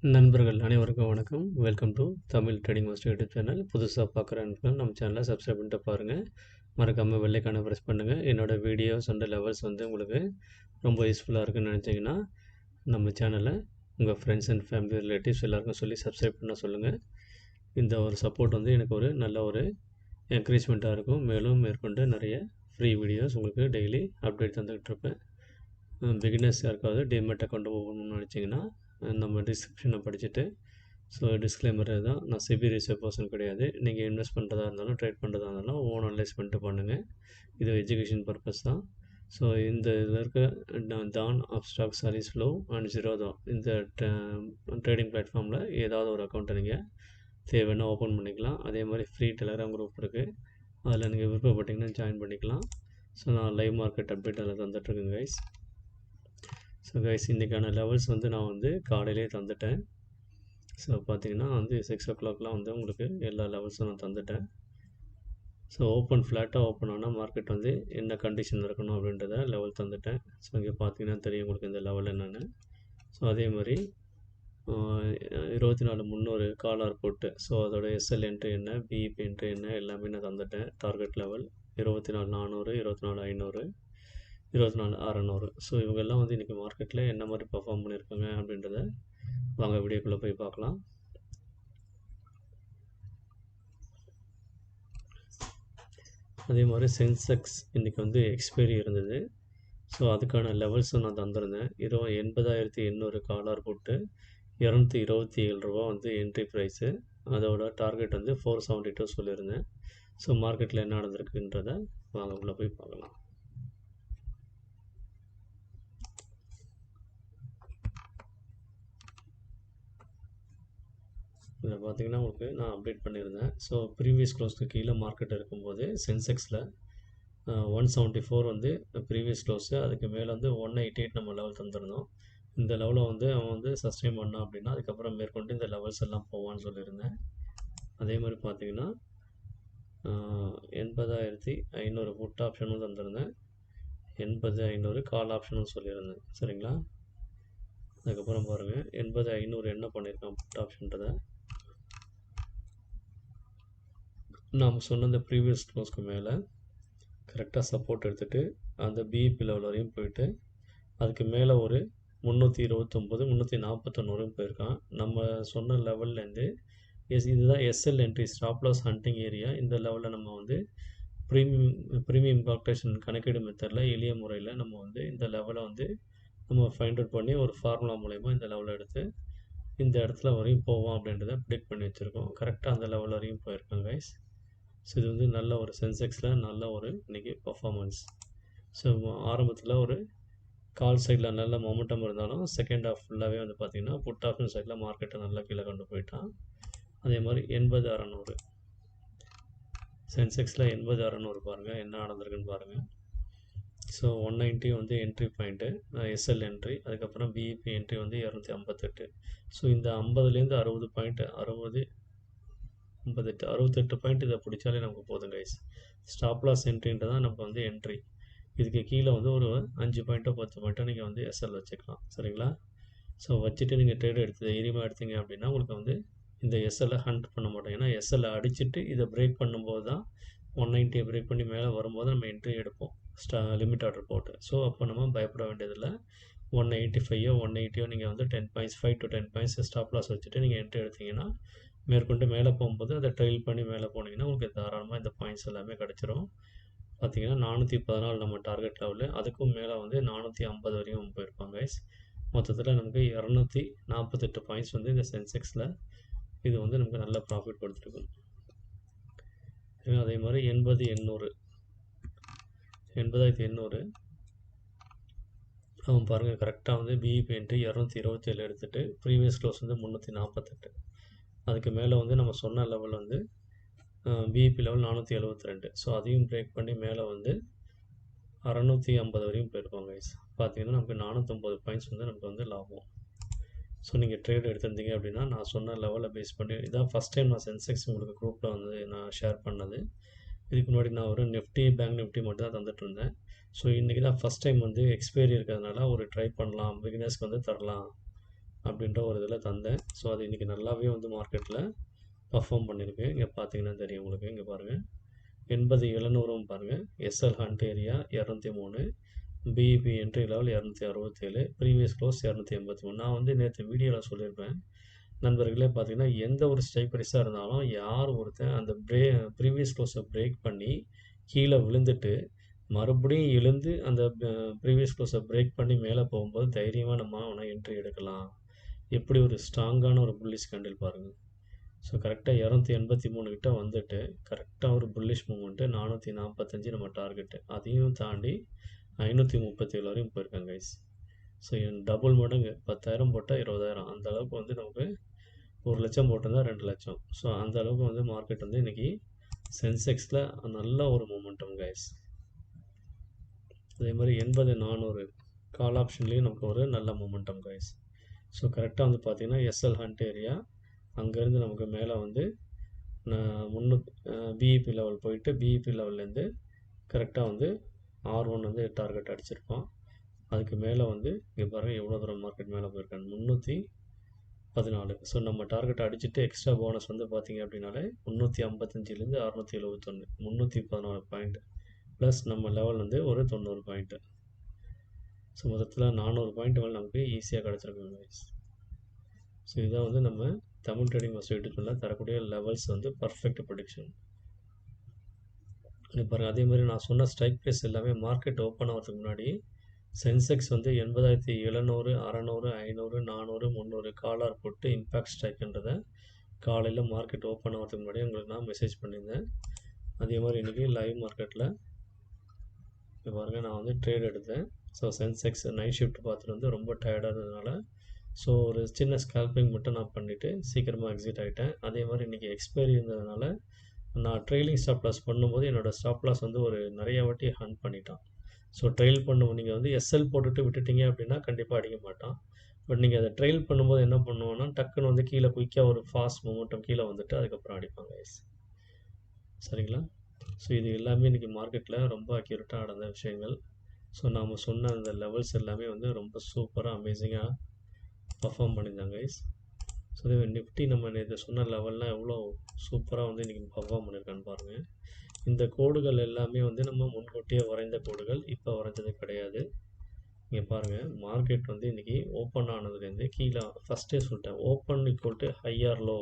நண்பர்கள் அனைவருக்கும் வணக்கம். Welcome to Tamil trading master YouTube channel. புதுசாக பார்க்குற நண்பர்கள் நம்ம சேனலை சப்ஸ்கிரைப் பண்ணிட்டு பாருங்கள். மறக்காமல் வெள்ளைக்கான ப்ரெஸ் பண்ணுங்கள். என்னோடய வீடியோஸ் அண்ட் லெவல்ஸ் உங்களுக்கு ரொம்ப யூஸ்ஃபுல்லாக இருக்குன்னு நினச்சிங்கன்னா நம்ம சேனலை உங்கள் ஃப்ரெண்ட்ஸ் அண்ட் ஃபேமிலி ரிலேட்டிவ்ஸ் எல்லாருக்கும் சொல்லி சப்ஸ்கிரைப் பண்ண சொல்லுங்கள். இந்த ஒரு சப்போர்ட் எனக்கு ஒரு நல்ல ஒரு என்கரேஜ்மெண்ட்டாக இருக்கும். மேலும் மேற்கொண்டு நிறைய ஃப்ரீ வீடியோஸ் உங்களுக்கு டெய்லி அப்டேட் தந்துக்கிட்டு இருப்பேன். பிகினர்ஸ் யாருக்காவது டிமெட் அக்கௌண்ட் ஓப்பன் பண்ணணும்னு நினச்சிங்கன்னா நம்ம டிஸ்கிரிப்ஷனை படிச்சுட்டு டிஸ்க்ளைமர் தான், நான் செபி ரிசர்வ் பர்சன் கிடையாது. நீங்கள் இன்வெஸ்ட் பண்ணுறதா இருந்தாலும் ட்ரேட் பண்ணுறதா இருந்தாலும் ஓன் அனலைஸ் பண்ணிட்டு பண்ணுங்கள். இது எஜுகேஷன் பர்பஸ் தான். இந்த இதில் இருக்க டான் ஆஃப் ஸ்டாக் சாலிஸ் ஃப்ளோ அண்ட் ஜீரோதா இந்த ட்ரேடிங் பிளாட்ஃபார்மில் ஏதாவது ஒரு அக்கௌண்ட்டை நீங்கள் தேவைன்னா ஓப்பன் பண்ணிக்கலாம். அதே மாதிரி ஃப்ரீ டெலகிராம் குரூப் இருக்குது, அதில் நீங்கள் விருப்பப்பட்டீங்கன்னா ஜாயின் பண்ணிக்கலாம். நான் லைவ் மார்க்கெட் அப்டேட் அதில் தந்துட்டுருக்கேன் கைஸ். கைஸ் இன்றைக்கான லெவல்ஸ் நான் காலையிலே தந்துட்டேன். பார்த்தீங்கன்னா 6 o'clockலாம் உங்களுக்கு எல்லா லெவல்ஸும் நான் தந்துட்டேன். ஓப்பன் ஃப்ளாட்டாக ஓப்பன் ஆனால் மார்க்கெட் என்ன கண்டிஷன் இருக்கணும் அப்படின்றத லெவல் தந்துட்டேன். இங்கே பார்த்தீங்கன்னா தெரியும் உங்களுக்கு இந்த லெவல் என்னென்னு. அதே மாதிரி 24,300 காலர் போட்டு அதோட எஸ்எல் என்ட்ரி என்ன, பிஇபி என்ட்ரி என்ன எல்லாமே நான் தந்துட்டேன். Target level 24,400, 24,500, 24,600. இவங்கெல்லாம் இன்றைக்கி மார்க்கெட்டில் என்ன மாதிரி பர்ஃபார்ம் பண்ணியிருக்காங்க அப்படின்றத வாங்க வீடியோக்குள்ளே போய் பார்க்கலாம். அதே மாதிரி சென்செக்ஸ் இன்றைக்கி எக்ஸ்பைரி இருந்தது. அதுக்கான லெவல்ஸும் நான் தந்திருந்தேன். 80,800 காலர் போட்டு 227 ரூபா என்ட்ரி ப்ரைஸு. அதோட டார்கெட் 472 சொல்லியிருந்தேன். மார்க்கெட்டில் என்ன நடந்திருக்குன்றத வாங்க உள்ளே போய் பார்க்கலாம். இதில் பார்த்தீங்கன்னா உங்களுக்கு நான் அப்டேட் பண்ணியிருந்தேன். ப்ரீவியஸ் க்ளோஸ்க்கு கீழே மார்க்கெட் இருக்கும்போது சென்செக்ஸில் 174 ப்ரீவியஸ் க்ளோஸு, அதுக்கு மேலே 188 நம்ம லெவல் தந்திருந்தோம். இந்த லெவலில் அவன் சஸ்டெயின் பண்ணான் அப்படின்னா அதுக்கப்புறம் மேற்கொண்டு இந்த லெவல்ஸ் எல்லாம் போவான்னு சொல்லியிருந்தேன். அதே மாதிரி பார்த்தீங்கன்னா 80,500 புட் ஆப்ஷனும் தந்திருந்தேன், 80,500 கால் ஆப்ஷனும் சொல்லியிருந்தேன். சரிங்களா? அதுக்கப்புறம் பாருங்கள் 80,500 என்ன பண்ணியிருக்கான் புட் ஆப்ஷன்றதை. நாம் சொன்ன இந்த ப்ரீவியஸ் க்ளோஸ்க்கு மேலே கரெக்டாக சப்போர்ட் எடுத்துகிட்டு அந்த பிஇபி லெவல் வரையும் போயிட்டு அதுக்கு மேலே ஒரு 329, 341 வரையும் போயிருக்கான். நம்ம சொன்ன லெவல்லேருந்து இதுதான் SL entry, stop loss hunting area. இந்த லெவலில் நம்ம ப்ரீமியம் கால்குலேஷன் கணக்கீடு மெத்தடில் எளிய முறையில் நம்ம இந்த லெவலை நம்ம ஃபைண்ட் அவுட் பண்ணி ஒரு ஃபார்முலா மூலயமா இந்த லெவலை எடுத்து இந்த இடத்துல வரையும் போவோம் அப்படின்றத ப்ரிடிக்ட் பண்ணி வச்சுருக்கோம். கரெக்டாக அந்த லெவல் வரையும் போயிருக்கோம் கைஸ். இது நல்ல ஒரு சென்செக்ஸில் நல்ல ஒரு இன்றைக்கி பர்ஃபார்மன்ஸ். ஆரம்பத்தில் ஒரு கால் சைடில் நல்ல மொமெண்டம் இருந்தாலும் செகண்ட் ஹாஃப் ஃபுல்லாகவே பார்த்திங்கன்னா புட் ஆப்ஷன் சைடில் மார்க்கெட்டை நல்லா கீழே கொண்டு போயிட்டான். அதே மாதிரி 80,600 சென்செக்ஸில் 80,600 பாருங்கள் என்ன நடந்திருக்குன்னு பாருங்கள். 190 என்ட்ரி பாயிண்ட்டு, எஸ்எல் என்ட்ரி, அதுக்கப்புறம் பிஇபி என்ட்ரி 258. இந்த 50லேருந்து 60 பாயிண்ட்டு, 68 பாயிண்ட் இதை பிடிச்சாலே நமக்கு போதும் கைஸ். ஸ்டாப் லாஸ் என்ட்ரின்றதான் நம்ம என்ட்ரி. இதுக்கு கீழே ஒரு 5 பாயிண்ட்டோ 10 பாயிண்ட்டோ நீங்கள் எஸ்எல் வச்சுக்கலாம். சரிங்களா? வச்சுட்டு நீங்கள் ட்ரேட் தைரியமாக எடுத்தீங்க அப்படின்னா உங்களுக்கு இந்த எஸ்எல்லை ஹண்ட் பண்ண மாட்டோம். ஏன்னா எஸ்எல்லை அடிச்சுட்டு இதை பிரேக் பண்ணும்போது தான் 190 பிரேக் பண்ணி மேலே வரும்போது நம்ம என்ட்ரி எடுப்போம் லிமிட் ஆர்டர் போட்டு. அப்போ நம்ம பயப்பட வேண்டியதில்லை. 185 180 நீங்கள் 10 points 5 to 10 points stop loss வச்சுட்டு நீங்கள் என்ட்ரி எடுத்தீங்கன்னா மேற்கொண்டு மேலே போகும்போது அதை ட்ரெயில் பண்ணி மேலே போனீங்கன்னா உங்களுக்கு தாராளமாக இந்த பாயிண்ட்ஸ் எல்லாமே கிடச்சிரும். பார்த்தீங்கன்னா 414 நம்ம டார்கெட் லெவலு, அதுக்கும் மேலே 450 வரையும் போயிருப்பாங்க கைஸ். மொத்தத்தில் நமக்கு 248 பாயிண்ட்ஸ் இந்த சென்செக்ஸில் இது நமக்கு நல்ல ப்ராஃபிட் கொடுத்துருக்கும். அதே மாதிரி 80,800 அவன் பாருங்கள் கரெக்டாக பிஇபி என்ட்ரி 227 எடுத்துகிட்டு ப்ரீவியஸ் க்ளோஸ் 348. அதுக்கு மேலே நம்ம சொன்ன லெவல் பிஇபி லெவல் 472. அதையும் பிரேக் பண்ணி மேலே 650 வரையும் போயிருக்கோம் கைஸ். பார்த்தீங்கன்னா நமக்கு 409 பாயிண்ட்ஸ் நமக்கு லாபம். நீங்கள் ட்ரேட் எடுத்திருந்தீங்க அப்படின்னா நான் சொன்ன லெவலை பேஸ் பண்ணி இதான் ஃபஸ்ட் டைம் நான் சென்செக்ஸ் உங்களுக்கு குரூப்பில் நான் ஷேர் பண்ணது. இதுக்கு முன்னாடி நான் ஒரு நிஃப்டி, பேங்க் நிஃப்டி மட்டும் தான் தந்துட்டு இருந்தேன். இன்றைக்கி தான் ஃபஸ்ட் டைம் எக்ஸ்பைரி இருக்கிறதுனால ஒரு ட்ரை பண்ணலாம், பிகினர்ஸ்க்கு தரலாம் அப்படின்ற ஒரு இதில் தந்தேன். ஸோ அது இன்றைக்கி நல்லாவே வந்து மார்க்கெட்டில் பர்ஃபார்ம் பண்ணியிருக்கு. இங்கே பார்த்தீங்கன்னா தெரியும் உங்களுக்கு. இங்கே பாருங்கள் 80,700 பாருங்கள். SL hunt area 203, BEP entry level 267, previous close 283. நான் வந்து நேற்று வீடியோவில் சொல்லியிருப்பேன் நண்பர்களே, பார்த்தீங்கன்னா எந்த ஒரு ஸ்ட்ரைக் ப்ரைஸாக இருந்தாலும் யார் ஒருத்தன் அந்த ப்ரீவியஸ் க்ளோஸை பிரேக் பண்ணி கீழே விழுந்துட்டு மறுபடியும் எழுந்து அந்த ப்ரீவியஸ் க்ளோஸை பிரேக் பண்ணி மேலே போகும்போது தைரியமாக நம்ம அவனை என்ட்ரி எடுக்கலாம். எப்படி ஒரு ஸ்ட்ராங்கான ஒரு புல்லிஷ் கேண்டில் பாருங்கள். ஸோ கரெக்டாக 283 கிட்ட வந்துட்டு கரெக்டாக ஒரு புல்லிஷ் மூமெண்ட்டு 445 நம்ம டார்கெட்டு, அதையும் தாண்டி 537 வரையும் போயிருக்காங்க கைஸ். ஸோ டபுள் மடங்கு 10,000 போட்டால் 20,000, அந்த அளவுக்கு வந்து நமக்கு 1,00,000 போட்டிருந்தா 2,00,000. ஸோ அந்த அளவுக்கு வந்து மார்க்கெட் வந்து இன்றைக்கி சென்செக்ஸில் நல்ல ஒரு மூமெண்டம் கைஸ். அதே மாதிரி 80,400 கால் ஆப்ஷன்லேயும் நமக்கு ஒரு நல்ல மூமெண்டம் கைஸ். ஸோ கரெக்டாக வந்து பார்த்திங்கன்னா எஸ்எல் ஹண்ட் ஏரியா அங்கேருந்து நமக்கு மேலே வந்து பிஇபி லெவல் போயிட்டு பிஇபி லெவல்லேருந்து கரெக்டாக வந்து R1 வந்து டார்கெட் அடிச்சிருப்போம். அதுக்கு மேலே வந்து இங்கே பாருங்கள் எவ்வளோ தூரம் மார்க்கெட் மேலே போயிருக்காங்க, 314. ஸோ நம்ம டார்கெட் அடிச்சுட்டு எக்ஸ்ட்ரா போனஸ் வந்து பார்த்திங்க அப்படின்னாலே 355லேருந்து 671, 314 பாயிண்ட் ப்ளஸ் நம்ம லெவல் வந்து ஒரு 90 பாயிண்ட்டு. ஸோ மொத்தத்தில் 400 பாயிண்ட் மேலே நமக்கு ஈஸியாக கிடச்சிருக்குங்க கைஸ். ஸோ இதான் வந்து நம்ம தமிழ் ட்ரேடிங் மாஸ்டர் யூடியூப் சேனலில் தரக்கூடிய லெவல்ஸ் வந்து பர்ஃபெக்ட் ப்ரெடிக்ஷன். பாருங்கள், அதே மாதிரி நான் சொன்ன ஸ்ட்ரைக் ப்ரைஸ் எல்லாமே மார்க்கெட் ஓப்பன் ஆகிறதுக்கு முன்னாடி சென்செக்ஸ் வந்து 80,700, 600, 500, 400, 300 காலார் போட்டு இம்பேக்ட் ஸ்ட்ரைக்குன்றதை காலையில் மார்க்கெட் ஓப்பன் ஆகிறதுக்கு முன்னாடி உங்களுக்கு நான் மெசேஜ் பண்ணியிருந்தேன். அதே மாதிரி இன்றைக்கி லைவ் மார்க்கெட்டில் இப்போ பாருங்கள் நான் வந்து ட்ரேட் எடுத்தேன். ஸோ சென்செக்ஸ் நைட் ஷிஃப்ட் பார்த்துட்டு வந்து ரொம்ப டயர்டாக இருந்ததுனால ஸோ ஒரு சின்ன ஸ்கேல்பிங் மட்டும் நான் பண்ணிவிட்டு சீக்கிரமாக எக்ஸிட் ஆகிட்டேன். அதே மாதிரி இன்றைக்கி எக்ஸ்பைரி இருந்ததுனால நான் ட்ரெயிலிங் ஸ்டாப் லாஸ் பண்ணும்போது என்னோடய ஸ்டாப் லாஸ் வந்து ஒரு நிறைய வாட்டி ஹண்ட் பண்ணிட்டான். ஸோ ட்ரெயில் பண்ணுவோம், நீங்கள் வந்து எஸ்எல் போட்டுட்டு விட்டுட்டீங்க அப்படின்னா கண்டிப்பாக அடிக்க மாட்டான். பட் நீங்கள் அதை ட்ரெயில் பண்ணும்போது என்ன பண்ணுவோன்னா டக்குன்னு வந்து கீழே குயிக்காக ஒரு ஃபாஸ்ட் மூமெண்டம் கீழே வந்துட்டு அதுக்கப்புறம் அடிப்பாங்க எஸ். சரிங்களா? ஸோ இது எல்லாமே இன்றைக்கி மார்க்கெட்டில் ரொம்ப அக்யூரேட்டாக நடந்த விஷயங்கள். ஸோ நாம் சொன்ன அந்த லெவல்ஸ் எல்லாமே வந்து ரொம்ப சூப்பராக அமேசிங்காக பர்ஃபார்ம் பண்ணியிருந்தாங்க கைஸ். ஸோ அதே நிஃப்டி நம்ம நேற்று சொன்ன லெவல்லாம் எவ்வளோ சூப்பராக வந்து இன்றைக்கி பர்ஃபார்ம் பண்ணியிருக்கான்னு பாருங்கள். இந்த கோடுகள் எல்லாமே வந்து நம்ம முன்கூட்டியே வரைந்த கோடுகள், இப்போ வரைஞ்சது கிடையாது. இங்கே பாருங்கள், மார்க்கெட் வந்து இன்றைக்கி ஓப்பன் ஆனதுலேருந்து கீழே ஃபஸ்ட்டே சொல்லிட்டேன், open equal to higher low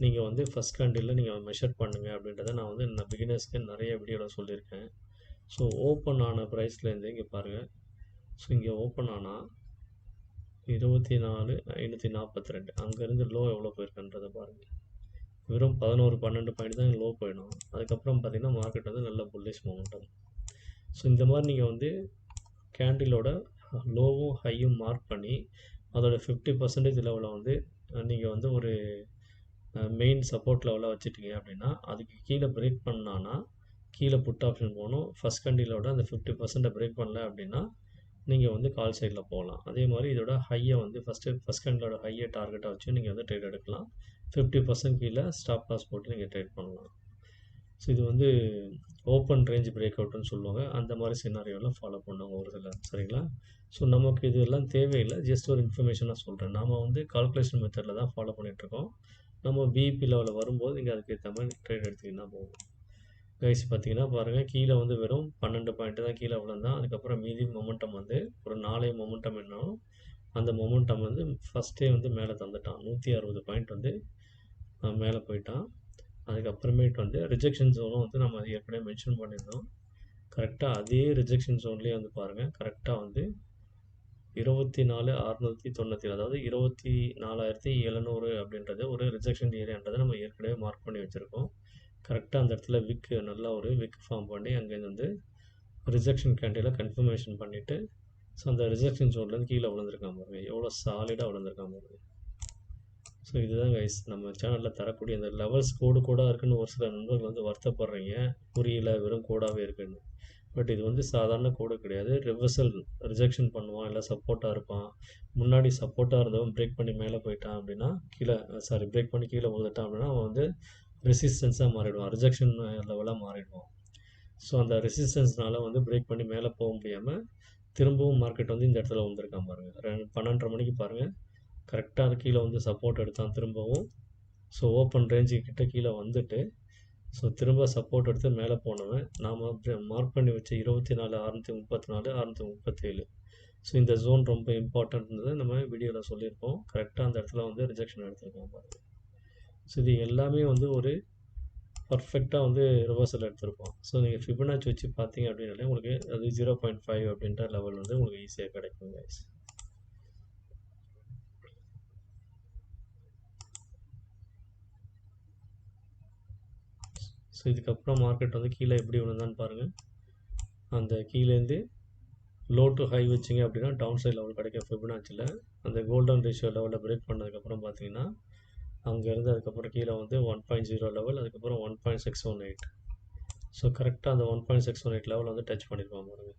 நீங்கள் வந்து ஃபஸ்ட் கேண்டிலில் நீங்கள் மெஷர் பண்ணுங்கள் அப்படின்றத நான் வந்து இந்த பிகினர்ஸ்க்கு நிறைய வீடியோவில் சொல்லியிருக்கேன். ஸோ ஓப்பன் ஆன ப்ரைஸ்லேருந்து இங்கே பாருங்கள். ஸோ இங்கே ஓப்பன் ஆனால் 24,542 அங்கேருந்து லோ எவ்வளோ போயிருக்குன்றதை பாருங்கள். வெறும் 11-12 பாயிண்ட் தான் லோ போயிடும். அதுக்கப்புறம் பார்த்திங்கன்னா மார்க்கெட் வந்து நல்ல புல்லிஷ் மூமெண்டம். ஸோ இந்த மாதிரி நீங்கள் வந்து கேண்டிலோட லோவும் ஹையும் மார்க் பண்ணி அதோட 50% லெவலில் வந்து நீங்கள் வந்து ஒரு மெயின் சப்போர்ட் லெவலாக வச்சுட்டீங்க அப்படின்னா அதுக்கு கீழே பிரேக் பண்ணான்னா கீழே புட் ஆப்ஷன் போகணும். ஃபஸ்ட் கேண்டிலோட அந்த 50% பிரேக் பண்ணல அப்படின்னா நீங்கள் வந்து கால் சைடில் போகலாம். அதே மாதிரி இதோட ஹையை வந்து ஃபஸ்ட் கேண்டிலோட ஹையை டார்கெட்டாக வச்சு நீங்கள் வந்து ட்ரேட் எடுக்கலாம். 50% கீழே ஸ்டாப் லாஸ் போட்டு நீங்கள் ட்ரேட் பண்ணலாம். ஸோ இது வந்து ஓப்பன் ரேஞ்ச் பிரேக் அவுட்னு சொல்லுவாங்க. அந்த மாதிரி சினாரியோலாம் ஃபாலோ பண்ணுவாங்க ஒரு சிலர். சரிங்களா? ஸோ நமக்கு இது எல்லாம் தேவையில்லை, ஜஸ்ட் ஒரு இன்ஃபர்மேஷனாக சொல்கிறேன். நாம் வந்து கால்குலேஷன் மெத்தடில் தான் ஃபாலோ பண்ணிகிட்ருக்கோம். நம்ம பிஇபி லெவலில் வரும்போது நீங்கள் அதுக்கேற்ற மாதிரி ட்ரேட் எடுத்திங்கன்னா போகும். கைஸ் பார்த்தீங்கன்னா பாருங்கள், கீழே வந்து வெறும் 12 பாயிண்ட்டு தான் கீழே விழுந்தான். அதுக்கப்புறம் மீதி மொமெண்டம் வந்து ஒரு 4 மொமெண்டம் என்னோ அந்த மொமெண்டம் வந்து ஃபஸ்ட்டே வந்து மேலே தந்துட்டான். 160 பாயிண்ட் வந்து மேலே போயிட்டான். அதுக்கப்புறமேட்டு வந்து ரிஜெக்ஷன் ஜோனும் வந்து நம்ம அது ஏற்கனவே மென்ஷன் பண்ணியிருந்தோம். கரெக்டாக அதே ரிஜெக்ஷன் ஜோன்லேயே வந்து பாருங்கள், கரெக்டாக வந்து 24,697, அதாவது 24,700 அப்படின்றது ஒரு ரிஜெக்ஷன் ஏரியான்றதை நம்ம ஏற்கனவே மார்க் பண்ணி வச்சுருக்கோம். கரெக்டாக அந்த இடத்துல விக் நல்லா ஒரு விக் ஃபார்ம் பண்ணி அங்கேருந்து வந்து ரிஜெக்ஷன் கேண்டிலை கன்ஃபர்மேஷன் பண்ணிவிட்டு ஸோ அந்த ரிஜெக்ஷன் ஜோன்லேருந்து கீழே விழுந்திருக்காம பாருங்க, எவ்வளோ சாலிடாக விழுந்திருக்காம பாருங்க. ஸோ இதுதான் கைஸ் நம்ம சேனலில் தரக்கூடிய இந்த லெவல்ஸ் கோடாக இருக்குன்னு ஒரு சில நண்பர்கள் வந்து வருத்தப்படுறீங்க, புரியல வெறும் கோடாகவே இருக்குன்னு. பட் இது வந்து சாதாரண கோடு கிடையாது. ரிவர்சல் ரிஜெக்ஷன் பண்ணுவான், இல்லை சப்போர்ட்டாக இருப்பான். முன்னாடி சப்போர்ட்டாக இருந்தவன் பிரேக் பண்ணி மேலே போயிட்டான் அப்படின்னா பிரேக் பண்ணி கீழே விழுந்துட்டான் அப்படின்னா அவன் வந்து ரெசிஸ்டன்ஸாக மாறிடுவான், ரிஜெக்ஷன் லெவலாக மாறிடுவான். ஸோ அந்த ரெசிஸ்டன்ஸ்னால வந்து பிரேக் பண்ணி மேலே போக முடியாமல் திரும்பவும் மார்க்கெட் வந்து இந்த இடத்துல வந்திருக்கான் பாருங்கள். 12:30 மணிக்கு பாருங்கள், கரெக்டாக அது கீழே வந்து சப்போர்ட் எடுத்தான் திரும்பவும். ஸோ ஓப்பன் ரேஞ்சு கிட்ட கீழே வந்துட்டு ஸோ திரும்ப சப்போர்ட் எடுத்து மேலே போனவன் நாம் மார்க் பண்ணி வச்ச 24 634 637. ஸோ இந்த ஜோன் ரொம்ப இம்பார்ட்டன்ட்னு நம்ம வீடியோவில் சொல்லியிருக்கோம். கரெக்டாக அந்த இடத்துல வந்து ரிஜெக்ஷன் எடுத்துருக்கோம் பாருங்கள். ஸோ இது எல்லாமே வந்து ஒரு பர்ஃபெக்டாக வந்து ரிவர்சல் எடுத்திருப்போம். ஸோ நீங்கள் ஃபிபனாச்சி வச்சு பார்த்தீங்க அப்படின்னாலே உங்களுக்கு அது 0.5 அப்படின்ற லெவல் வந்து உங்களுக்கு ஈஸியாக கிடைக்கும் கைஸ். ஸோ இதுக்கப்புறம் மார்க்கெட் வந்து கீழே எப்படி விழுந்தான்னு பாருங்கள். அந்த கீழேருந்து லோ டு ஹை வச்சிங்க அப்படின்னா டவுன் சைட் லெவல் கிடைக்கும் ஃபிபனாச்சியில். அந்த கோல்டன் ரேஷியோ லெவலில் பிரேக் பண்ணதுக்கப்புறம் பார்த்தீங்கன்னா அங்கேருந்து அதுக்கப்புறம் கீழே வந்து 1.0 லெவல், அதுக்கப்புறம் 1.618. ஸோ கரெக்டாக அந்த 1.618 லெவல் வந்து டச் பண்ணியிருப்பான் பாருங்கள்.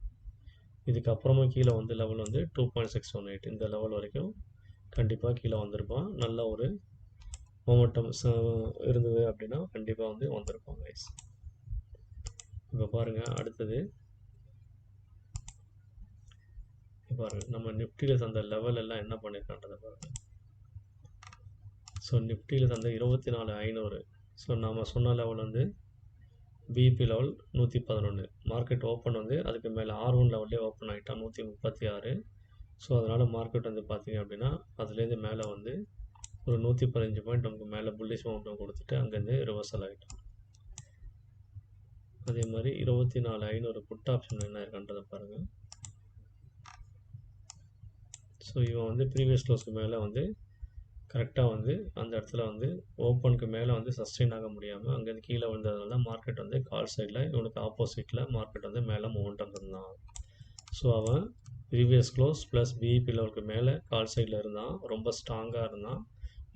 இதுக்கப்புறமா கீழே வந்து லெவல் வந்து 2.618. இந்த லெவல் வரைக்கும் கண்டிப்பாக கீழே வந்திருப்பான். நல்ல ஒரு மொமெண்டம் இருந்தது அப்படின்னா கண்டிப்பாக வந்து வந்திருப்பாங்க கைஸ். இப்போ பாருங்கள் அடுத்தது பாருங்கள் நம்ம நிஃப்டியில் தந்த லெவல் எல்லாம் என்ன பண்ணியிருக்கான்றதை பாருங்கள். ஸோ நிஃப்டியில் தந்த 24,500. ஸோ நம்ம சொன்ன லெவல் வந்து பிபி லெவல் 111. மார்க்கெட் ஓப்பன் வந்து அதுக்கு மேலே R1 லெவல்லே ஓப்பன் ஆகிட்டான் 136. ஸோ அதனால் மார்க்கெட் வந்து பார்த்திங்க அப்படின்னா அதுலேருந்து மேலே வந்து ஒரு 115 பாயிண்ட் நமக்கு மேலே புல்லிஷ் மவுண்டம் கொடுத்துட்டு அங்கேருந்து ரிவர்சல் ஆகிட்டோம். அதே மாதிரி 24,500 புட் ஆப்ஷன் என்ன இருக்கான்றதை பாருங்கள். ஸோ இவன் வந்து ப்ரீவியஸ் க்ளோஸ்க்கு மேலே வந்து கரெக்டாக வந்து அந்த இடத்துல வந்து ஓப்பனுக்கு மேலே வந்து சஸ்டெயின் ஆக முடியாமல் அங்கேருந்து கீழே வந்ததுனால மார்க்கெட் வந்து கால் சைடில் இவனுக்கு ஆப்போசிட்டில் மார்க்கெட் வந்து மேலே மூமெண்டம் இருந்தான். ஸோ அவன் ப்ரீவியஸ் க்ளோஸ் ப்ளஸ் பிஇபி லெவலுக்கு மேலே கால் சைடில் இருந்தான், ரொம்ப ஸ்ட்ராங்காக இருந்தான்.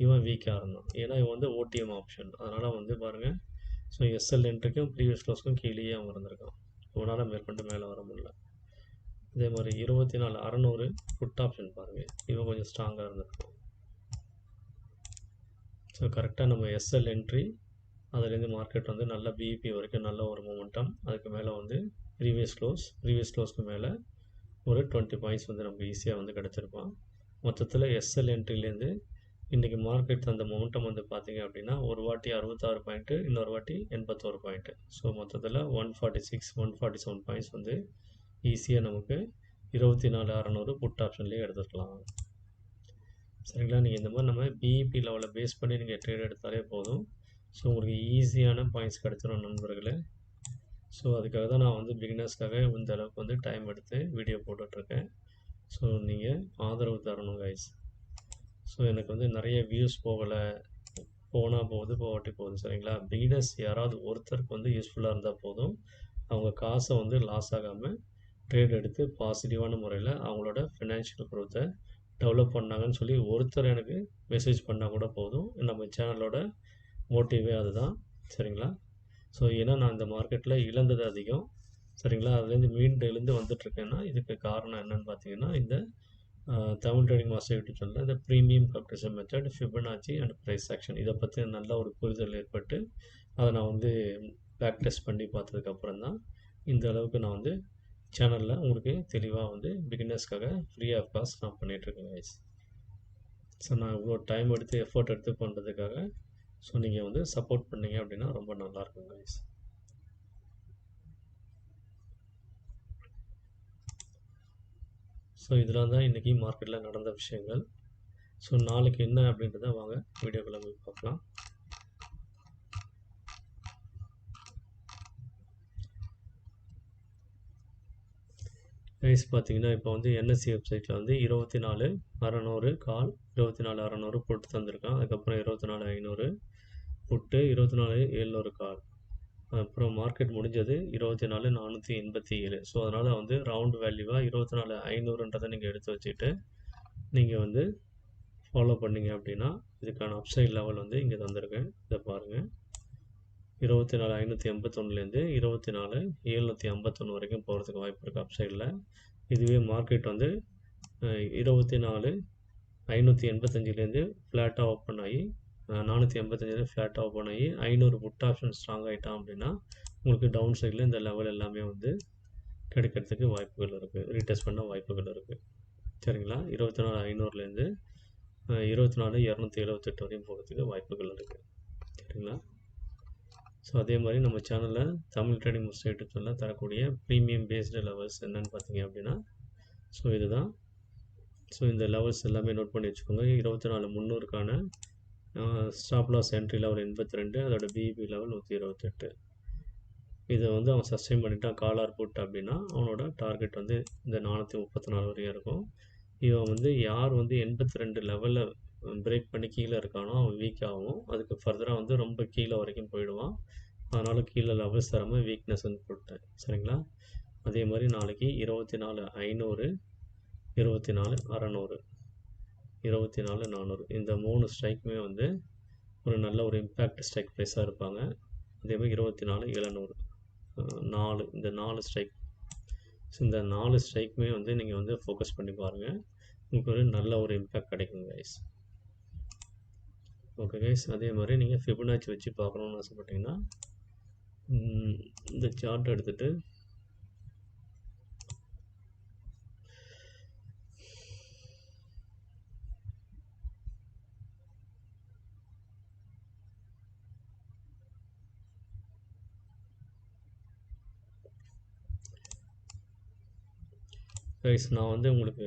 இவன் வீக்காக இருந்தான், ஏன்னா இவன் வந்து ஓடிஎம் ஆப்ஷன். அதனால் வந்து பாருங்கள், ஸோ எஸ்எல் என்ட்ரிக்கும் ப்ரீவியஸ் க்ளோஸ்க்கும் கீழேயே அவன் இருந்திருக்கான். இவனால் மேற்கொண்டு மேலே வர முடியல. இதே மாதிரி 24,600 புட் ஆப்ஷன் பாருங்கள், இவன் கொஞ்சம் ஸ்ட்ராங்காக இருந்திருக்கான். ஸோ கரெக்டாக நம்ம எஸ்எல் என்ட்ரி அதுலேருந்து மார்க்கெட் வந்து நல்ல பிஇபி வரைக்கும் நல்ல ஒரு மொமெண்டம். அதுக்கு மேலே வந்து ப்ரீவியஸ் க்ளோஸ்க்கு மேலே ஒரு 20 பாயிண்ட்ஸ் வந்து நமக்கு ஈஸியாக வந்து கிடச்சிருப்பான். மொத்தத்தில் எஸ்எல் என்ட்ரிலேருந்து இன்றைக்கி மார்க்கெட் அந்த மொமெண்டம் வந்து பார்த்திங்க அப்படின்னா ஒரு வாட்டி 66 பாயிண்ட்டு, இன்னொரு வாட்டி 81 பாயிண்ட்டு. ஸோ மொத்தத்தில் 146 147 பாயிண்ட்ஸ் வந்து ஈஸியாக நமக்கு 24,600 புட் ஆப்ஷன்லேயே எடுத்துக்கலாம். சரிங்களா? நீங்கள் இந்த மாதிரி நம்ம பிஇபி லெவலில் பேஸ் பண்ணி நீங்கள் ட்ரேட் எடுத்தாலே போதும். ஸோ உங்களுக்கு ஈஸியான பாயிண்ட்ஸ் கிடச்சிரும் நண்பர்களே. ஸோ அதுக்காக தான் நான் வந்து பிகினர்ஸ்க்காக இந்த அளவுக்கு வந்து டைம் எடுத்து வீடியோ போட்டுட்ருக்கேன். ஸோ நீங்கள் ஆதரவு தரணும் கைஸ். ஸோ எனக்கு வந்து நிறைய வியூஸ் போனால் போகுது, போகாட்டி போகுது. சரிங்களா? பிகினர்ஸ் யாராவது ஒருத்தருக்கு வந்து யூஸ்ஃபுல்லாக இருந்தால் போதும். அவங்க காசை வந்து லாஸ் ஆகாமல் ட்ரேட் எடுத்து பாசிட்டிவான முறையில் அவங்களோட ஃபினான்ஷியல் க்ரோத்தை டெவலப் பண்ணாங்கன்னு சொல்லி ஒருத்தர் எனக்கு மெசேஜ் பண்ணால் கூட போதும். நம்ம சேனலோட மோட்டிவே அதுதான். சரிங்களா? ஸோ ஏன்னா நான் இந்த மார்க்கெட்டில் இழந்தது அதிகம். சரிங்களா? அதுலேருந்து மீண்டு எழுந்து வந்துட்டுருக்கேன்னா இதுக்கு காரணம் என்னென்னு பார்த்தீங்கன்னா இந்த தமிழ் ட்ரேடிங் மாஸ்டர் யூடியூப் சேனலில் இந்த premium computer method, Fibonacci and price action இதை பற்றி நல்ல ஒரு புரிதல் ஏற்பட்டு அதை நான் வந்து பேக் டெஸ்ட் பண்ணி பார்த்ததுக்கப்புறம் தான் இந்த அளவுக்கு நான் வந்து சேனலில் உங்களுக்கு தெளிவாக வந்து பிகினர்ஸ்க்காக ஃப்ரீ ஆஃப் காஸ்ட் நான் பண்ணிகிட்ருக்கேன் கைஸ். ஸோ நான் இவ்வளோ டைம் எடுத்து எஃபோர்ட் எடுத்து பண்ணுறதுக்காக ஸோ நீங்கள் வந்து சப்போர்ட் பண்ணீங்க அப்படின்னா ரொம்ப நல்லாயிருக்கும் கைஸ். ஸோ இதெல்லாம் தான் இன்றைக்கி மார்க்கெட்டில் நடந்த விஷயங்கள். ஸோ நாளைக்கு என்ன அப்படின்றத வாங்க வீடியோக்குள்ளே போய் பார்க்கலாம். கைஸ் பார்த்தீங்கன்னா இப்போ வந்து என்எஸ்சி வெப்சைட்டில் வந்து 24,600 கால், 24,600 புட்டு தந்திருக்கான். அதுக்கப்புறம் 24,500 புட்டு, 24,700 கால். அப்புறம் மார்க்கெட் முடிஞ்சது 24,487. ஸோ அதனால் வந்து ரவுண்ட் வேல்யூவாக 24,500ன்றதை நீங்கள் எடுத்து வச்சுட்டு நீங்கள் வந்து ஃபாலோ பண்ணிங்க அப்படின்னா இதுக்கான அப்சைட் லெவல் வந்து இங்கே தந்திருக்கேன். இதை பாருங்கள், 24,581லேருந்து 24,751 வரைக்கும் போகிறதுக்கு வாய்ப்பு இருக்குது அப்சைடில். இதுவே மார்க்கெட் வந்து 24,585லேருந்து ஃப்ளாட்டாக ஓப்பன் ஆகி 485 ஃப்ளாட்டாக ஓப்பன் ஆகி 500 புட் ஆப்ஷன் ஸ்ட்ராங் ஆகிட்டான் அப்படின்னா உங்களுக்கு டவுன் சைடில் இந்த லெவல் எல்லாமே வந்து கிடைக்கிறதுக்கு வாய்ப்புகள் இருக்குது, ரீடெஸ்ட் பண்ண வாய்ப்புகள் இருக்குது. சரிங்களா? 24,500லேருந்து 24,278 வரையும் போகிறதுக்கு வாய்ப்புகள் இருக்குது. சரிங்களா? ஸோ அதே மாதிரி நம்ம சேனலில் தமிழ் ட்ரேடிங் மாஸ்டர் யூடியூப் சேனலில் தரக்கூடிய ப்ரீமியம் பேஸ்டு லெவல்ஸ் என்னென்னு பார்த்தீங்க அப்படின்னா, ஸோ இதுதான். ஸோ இந்த லெவல்ஸ் எல்லாமே நோட் பண்ணி வச்சுக்கோங்க. 24,300க்கான ஸ்டாப் லாஸ் என்ட்ரி லெவல் 82, அதோட பிஇபி லெவல் 128. இதை வந்து அவன் சஸ்டெயின் பண்ணிட்டான் காலார் புட் அப்படின்னா அவனோட டார்கெட் வந்து இந்த 434 வரையும் இருக்கும். இவன் வந்து யார் வந்து 82 லெவலில் பிரேக் பண்ணி கீழே இருக்கானோ அவன் வீக் ஆகும். அதுக்கு ஃபர்தராக வந்து ரொம்ப கீழே வரைக்கும் போயிடுவான். அதனால் கீழே லெவல்ஸ் தராமல் வீக்னஸ்ன்னு போட்டேன். சரிங்களா? அதே மாதிரி நாளைக்கு 24,500, 24,600, 24,400 இந்த 3 ஸ்ட்ரைக்குமே வந்து ஒரு நல்ல ஒரு இம்பேக்ட் ஸ்ட்ரைக் ப்ரைஸாக இருப்பாங்க. அதே மாதிரி 24,700 இந்த 4 ஸ்ட்ரைக். ஸோ இந்த 4 ஸ்ட்ரைக்குமே வந்து நீங்கள் வந்து ஃபோக்கஸ் பண்ணி பாருங்கள். உங்களுக்கு ஒரு நல்ல ஒரு இம்பேக்ட் கிடைக்கும் கைஸ். ஓகே கைஸ், அதே மாதிரி நீங்கள் ஃபிபனாச்சி வச்சு பார்க்கணுன்னு ஆசைப்பட்டீங்கன்னா இந்த சார்ட் எடுத்துகிட்டு கைஸ் நான் வந்து உங்களுக்கு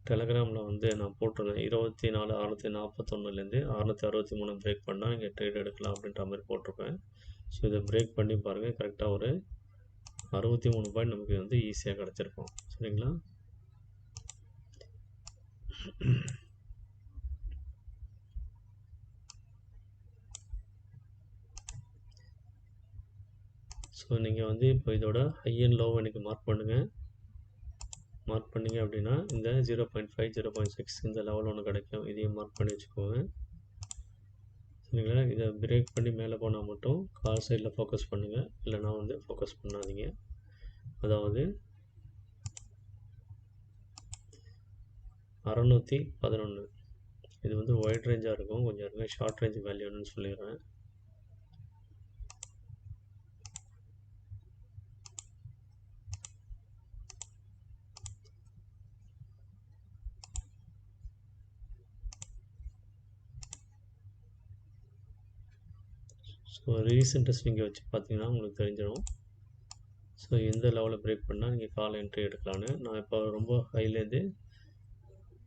டெலகிராமில் வந்து நான் போட்டிருந்தேன் 24,641லேருந்து 663 பிரேக் பண்ணால் நீங்கள் ட்ரேட் எடுக்கலாம் அப்படின்ற மாதிரி போட்டிருப்பேன். ஸோ இதை பிரேக் பண்ணி பாருங்கள், கரெக்டாக ஒரு 63 பாயிண்ட் நமக்கு வந்து ஈஸியாக கிடச்சிருக்கும். சரிங்களா? ஸோ நீங்கள் வந்து இப்போ இதோட ஹை அண்ட் லோவை எனக்கு மார்க் பண்ணுங்கள். மார்க் பண்ணிங்க அப்படின்னா இந்த 0.5, 0.6 இந்த லெவல் ஒன்று கிடைக்கும். இதையும் மார்க் பண்ணி வச்சுக்கோங்க. சரிங்களா? இதை பிரேக் பண்ணி மேலே போனால் மட்டும் கால் சைடில் ஃபோக்கஸ் பண்ணுங்கள், இல்லைனா வந்து ஃபோக்கஸ் பண்ணாதீங்க. அதாவது 611 இது வந்து ஒயிட் ரேஞ்சாக இருக்கும். கொஞ்சம் இருங்க, ஷார்ட் ரேஞ்ச் வேல்யூன்னு சொல்லிடுறேன். ஸோ ரீசெண்டஸ்ட் நீங்கள் வச்சு பார்த்தீங்கன்னா உங்களுக்கு தெரிஞ்சிடும். ஸோ எந்த லெவலில் பிரேக் பண்ணால் நீங்கள் கால் என்ட்ரி எடுக்கலான்னு. நான் இப்போ ரொம்ப ஹைலேருந்து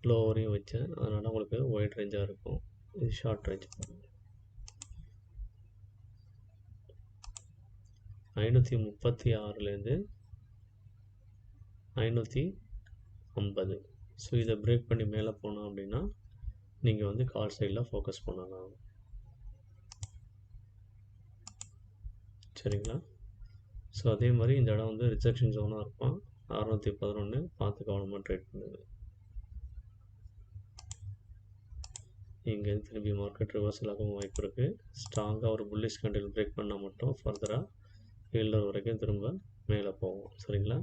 லோ வரையும் வச்சேன், அதனால் உங்களுக்கு ஒயிட் ரேஞ்சாக இருக்கும். இது ஷார்ட் ரேஞ்ச். 536லேருந்து 550. ஸோ இதை பிரேக் பண்ணி மேலே போனோம் அப்படின்னா நீங்கள் வந்து கால் சைடில் ஃபோக்கஸ் பண்ணலாம். சரிங்களா? ஸோ அதே மாதிரி இந்த இடம் வந்து ரிஜெக்ஷன் ஜோனாக இருக்கும். 611 பார்த்து கவனமாக ட்ரேட் பண்ணுங்க. இங்கே திரும்பி மார்க்கெட் ரிவர்சல் ஆகவும் வாய்ப்பு இருக்குது. ஸ்ட்ராங்காக ஒரு புல்லிஷ் கேண்டில் பிரேக் பண்ணால் மட்டும் ஃபர்தராக கீழே வரைக்கும் திரும்ப மேலே போகும். சரிங்களா?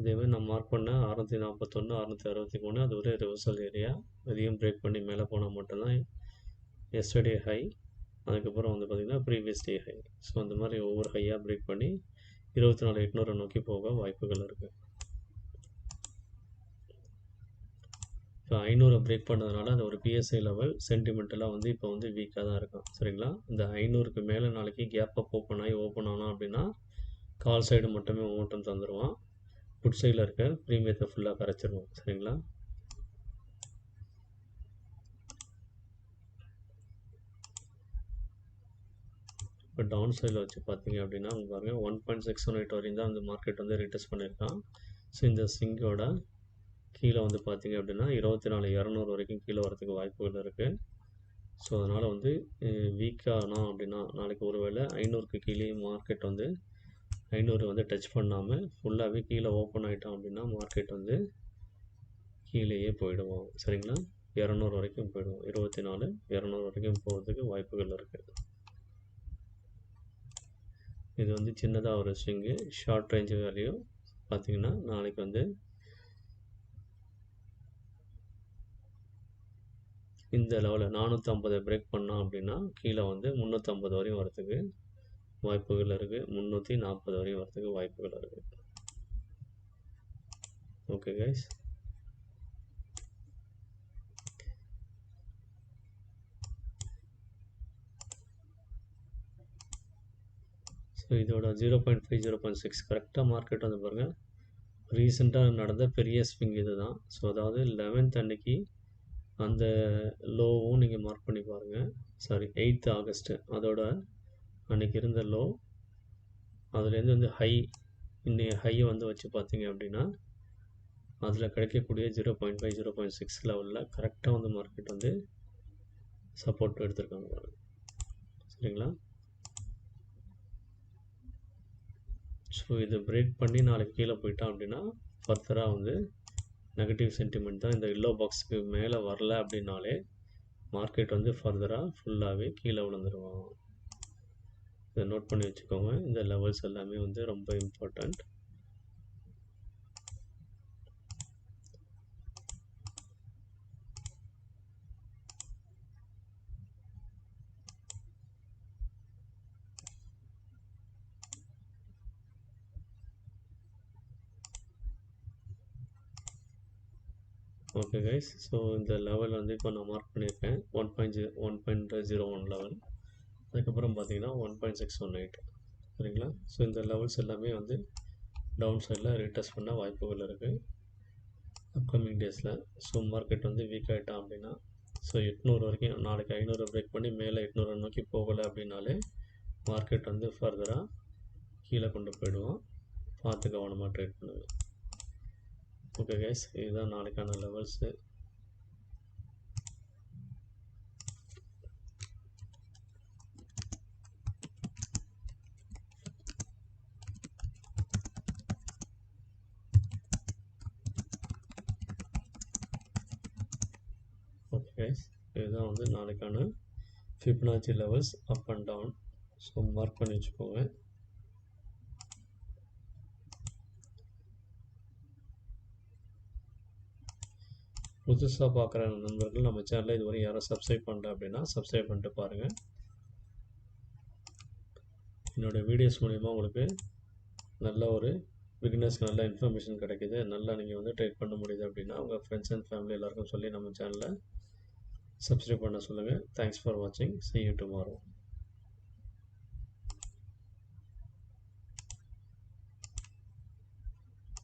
இதேமாதிரி நான் மார்க் பண்ண 641, 663 அது ஒரு ரிவர்சல் ஏரியா. அதையும் பிரேக் பண்ணி மேலே போனால் மட்டும்தான் எஸ்டர்டே ஹை, அதுக்கப்புறம் வந்து பார்த்திங்கன்னா ப்ரீவியஸ் டே ஹை. ஸோ அந்த மாதிரி ஒவ்வொரு ஹையாக பிரேக் பண்ணி 24,800 நோக்கி போக வாய்ப்புகள் இருக்குது. இப்போ 500 பிரேக் பண்ணதுனால அது ஒரு பிஎஸ்ஐ லெவல் சென்டிமெண்டலாக வந்து இப்போ வந்து வீக்காக தான் இருக்கும். சரிங்களா? இந்த 500க்கு மேலே நாளைக்கு கேப் அப் ஓப்பன் ஆனோம் அப்படின்னா கால் சைடு மட்டுமே ஓட்டம் தந்துடுவான். புட் சைடில் இருக்க ப்ரீமியத்தை ஃபுல்லாக கரைச்சிருவோம். சரிங்களா? இப்போ டவுன் சைடில் வச்சு பார்த்தீங்க அப்படின்னா உங்களுக்கு பாருங்கள் 1.618 வரையும் தான் அந்த மார்க்கெட் வந்து ரீடெஸ்ட் பண்ணியிருக்கான். ஸோ இந்த சிங்கோட கீழே வந்து பார்த்தீங்க அப்படின்னா 24,200 வரைக்கும் கீழே வரதுக்கு வாய்ப்புகள் இருக்குது. ஸோ அதனால் வந்து வீக்காகணும் அப்படின்னா நாளைக்கு ஒருவேளை 500க்கு கீழே மார்க்கெட் வந்து 500 வந்து டச் பண்ணாமல் ஃபுல்லாகவே கீழே ஓப்பன் ஆகிட்டோம் அப்படின்னா மார்க்கெட் வந்து கீழேயே போயிடுவோம். சரிங்களா? 200 வரைக்கும் போயிடுவோம். 24,200 வரைக்கும் போகிறதுக்கு வாய்ப்புகள் இருக்குது. இது வந்து சின்னதாக ஒரு ஸ்விங்கு. ஷார்ட் ரேஞ்ச் வேல்யூ பார்த்திங்கன்னா நாளைக்கு வந்து இந்த லெவலில் 450 பிரேக் பண்ணோம் அப்படின்னா கீழே வந்து 350 வரையும் வரத்துக்கு வாய்ப்புகள் இருக்குது. 340 வரையும் வரத்துக்கு வாய்ப்புகள் இருக்குது. ஓகே கைஸ், ஸோ இதோட 0.5 0.6 கரெக்டாக மார்க்கெட் வந்து பாருங்கள். ரீசெண்டாக நடந்த பெரிய ஸ்விங் இது தான். ஸோ அதாவது 11th அன்னைக்கு அந்த லோவும் நீங்கள் மார்க் பண்ணி பாருங்கள். சாரி, 8th ஆகஸ்ட்டு அதோட அன்றைக்கி இருந்த லோ, அதுலேருந்து வந்து ஹை, இன்னைக்கு ஹையை வந்து வச்சு பார்த்தீங்க அப்படின்னா அதில் கிடைக்கக்கூடிய 0.5 0.6 லெவலில் கரெக்டாக வந்து மார்க்கெட் வந்து சப்போர்ட் எடுத்திருக்காங்க பாருங்கள். சரிங்களா? ஸோ இதை பிரேக் பண்ணி நாளைக்கு கீழே போயிட்டான் அப்படின்னா ஃபர்தராக வந்து நெகட்டிவ் சென்டிமெண்ட் தான். இந்த எல்லோ பாக்ஸுக்கு மேலே வரல அப்படின்னாலே மார்க்கெட் வந்து ஃபர்தராக ஃபுல்லாகவே கீழே விழுந்துருவான். இதை நோட் பண்ணி வச்சுக்கோங்க. இந்த லெவல்ஸ் எல்லாமே வந்து ரொம்ப இம்பார்ட்டண்ட். ஓகே கைஸ், ஸோ இந்த லெவல் வந்து இப்போ நான் மார்க் பண்ணியிருக்கேன் 1.01 லெவல். அதுக்கப்புறம் பார்த்தீங்கன்னா 1.618. சரிங்களா? ஸோ இந்த லெவல்ஸ் எல்லாமே வந்து டவுன் சைடில் ரீடெஸ்ட் பண்ண வாய்ப்புகள் இருக்குது அப்கமிங் டேஸில். ஸோ மார்க்கெட் வந்து வீக் ஆகிட்டான் அப்படின்னா, ஸோ 800 வரைக்கும் நாளைக்கு 500 பிரேக் பண்ணி மேலே 800 நோக்கி போகலை அப்படின்னாலே மார்க்கெட் வந்து ஃபர்தராக கீழே கொண்டு போயிடுவோம். பார்த்து கவனமாக ட்ரேட் பண்ணுங்கள். ஓகே கைஸ், இதுதான் நாளைக்கான லெவல்ஸு. ஓகே கைஸ், இதுதான் வந்து நாளைக்கான Fibonacci levels up and down. So mark பண்ணி வச்சுக்கோங்க. புதுசாக பார்க்குற நண்பர்கள் நம்ம சேனலில் இதுவரை யாரும் சப்ஸ்கிரைப் பண்ணல அப்படின்னா சப்ஸ்கிரைப் பண்ணிட்டு பாருங்கள். என்னோடய வீடியோஸ் மூலிமா உங்களுக்கு நல்ல ஒரு பிகினர்ஸ்க்கு நல்ல இன்ஃபர்மேஷன் கிடைக்கிது. நல்லா நீங்கள் வந்து ட்ரேட் பண்ண முடியுது அப்படின்னா உங்கள் ஃப்ரெண்ட்ஸ் அண்ட் ஃபேமிலி எல்லாருக்கும் சொல்லி நம்ம சேனலை சப்ஸ்கிரைப் பண்ண சொல்லுங்கள். தேங்க்ஸ் ஃபார் வாட்சிங். See you tomorrow.